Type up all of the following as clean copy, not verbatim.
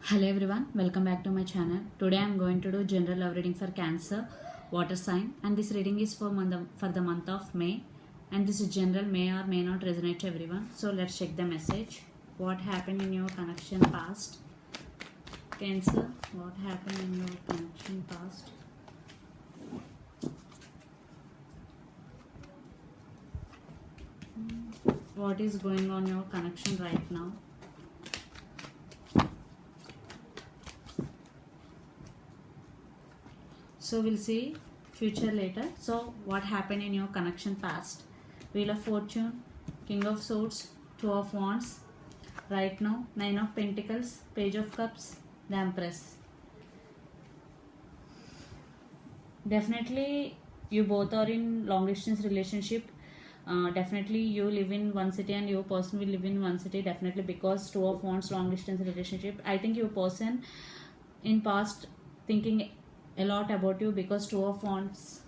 Hello everyone, welcome back to my channel. Today I am going to do general love reading for Cancer, water sign, and this reading is for the month of May, and this is general, may or may not resonate to everyone. So let's check the message. What happened in your connection past? Cancer, what happened in your connection past? What is going on your connection right now? So we'll see future later. So what happened in your connection past? Wheel of Fortune, King of Swords, Two of Wands, right now, Nine of Pentacles, Page of Cups, the Empress. Definitely you both are in long distance relationship. Definitely you live in one city and your person will live in one city, definitely, because Two of Wands, long distance relationship. I think your person in past thinking a lot about you, because Two of Wands,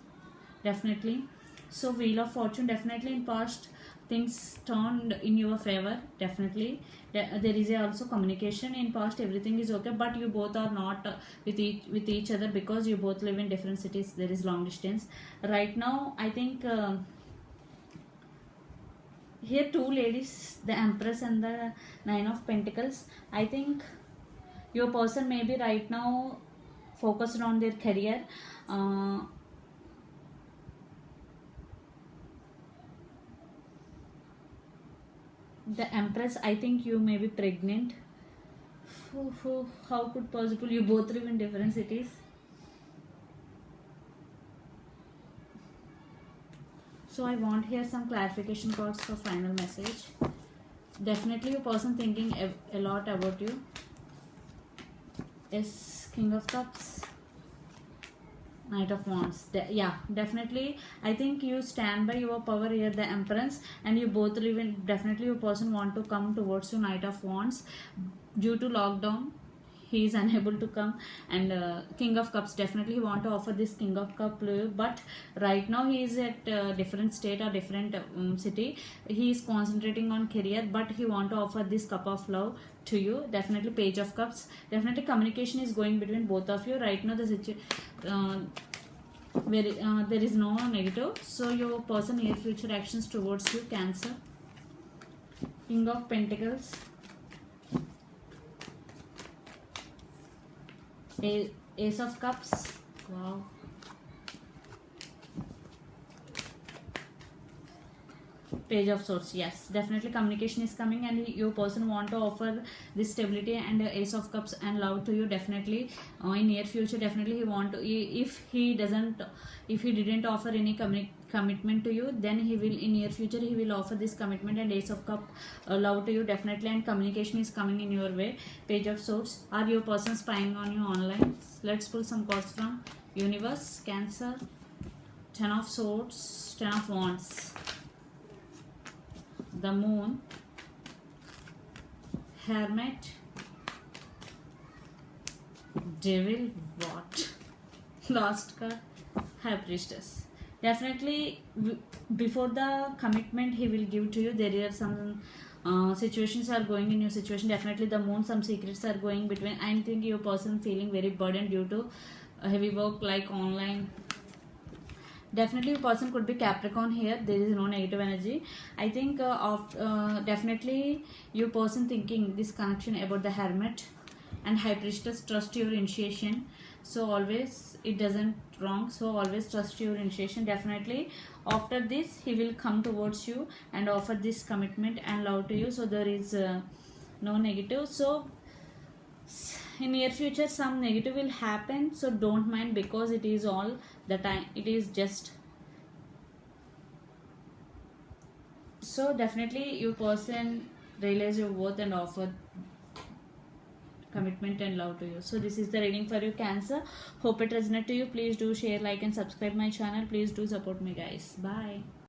definitely. So Wheel of Fortune, definitely in past things turned in your favor, definitely. There is also communication in past, everything is okay, but you both are not with each other, because you both live in different cities. There is long distance right now. I think here two ladies, the Empress and the Nine of Pentacles. I think your person may be right now focused on their career. The Empress, I think you may be pregnant. How could possible? You both live in different cities. So I want here some clarification cards for final message. Definitely your person thinking a lot about you. Yes, King of Cups, Knight of Wands. Yeah, definitely. I think you stand by your power here, the Empress, and you both live in. Definitely, your person want to come towards you, Knight of Wands. Due to lockdown, he is unable to come, and King of Cups, definitely he want to offer this King of Cup, but right now he is at different state or different city. He is concentrating on career, but he want to offer this cup of love to you. Definitely Page of Cups, definitely communication is going between both of you right now. The situation there is no negative. So your person near future actions towards you, Cancer. King of Pentacles, Ace of Cups. Wow. Page of Swords. Yes, definitely communication is coming, and your person want to offer this stability and Ace of Cups and love to you. Definitely in near future, definitely he want to, if he didn't offer any commitment to you, then he will in near future he will offer this commitment and Ace of Cup love to you, definitely, and communication is coming in your way. Page of Swords. Are your person spying on you online? Let's pull some cards from Universe. Cancer, Ten of Swords, Ten of Wands, the Moon, Hermit, Devil, what? Last card, High Priestess. Definitely before the commitment he will give to you, there are some situations are going in your situation. Definitely the Moon, some secrets are going between. I think your person feeling very burdened due to heavy work like online. Definitely your person could be Capricorn here. There is no negative energy. I think definitely your person thinking this connection about the Hermit and High Priestess. Trust your initiation. So always it doesn't wrong. So always trust your initiation. Definitely after this he will come towards you and offer this commitment and love to you. So there is no negative. So in near future some negative will happen, so don't mind, because it is all the time, it is just. So definitely your person realize your worth and offer commitment and love to you. So this is the reading for you, Cancer. Hope it resonates to you. Please do share, like and subscribe my channel. Please do support me, guys. Bye.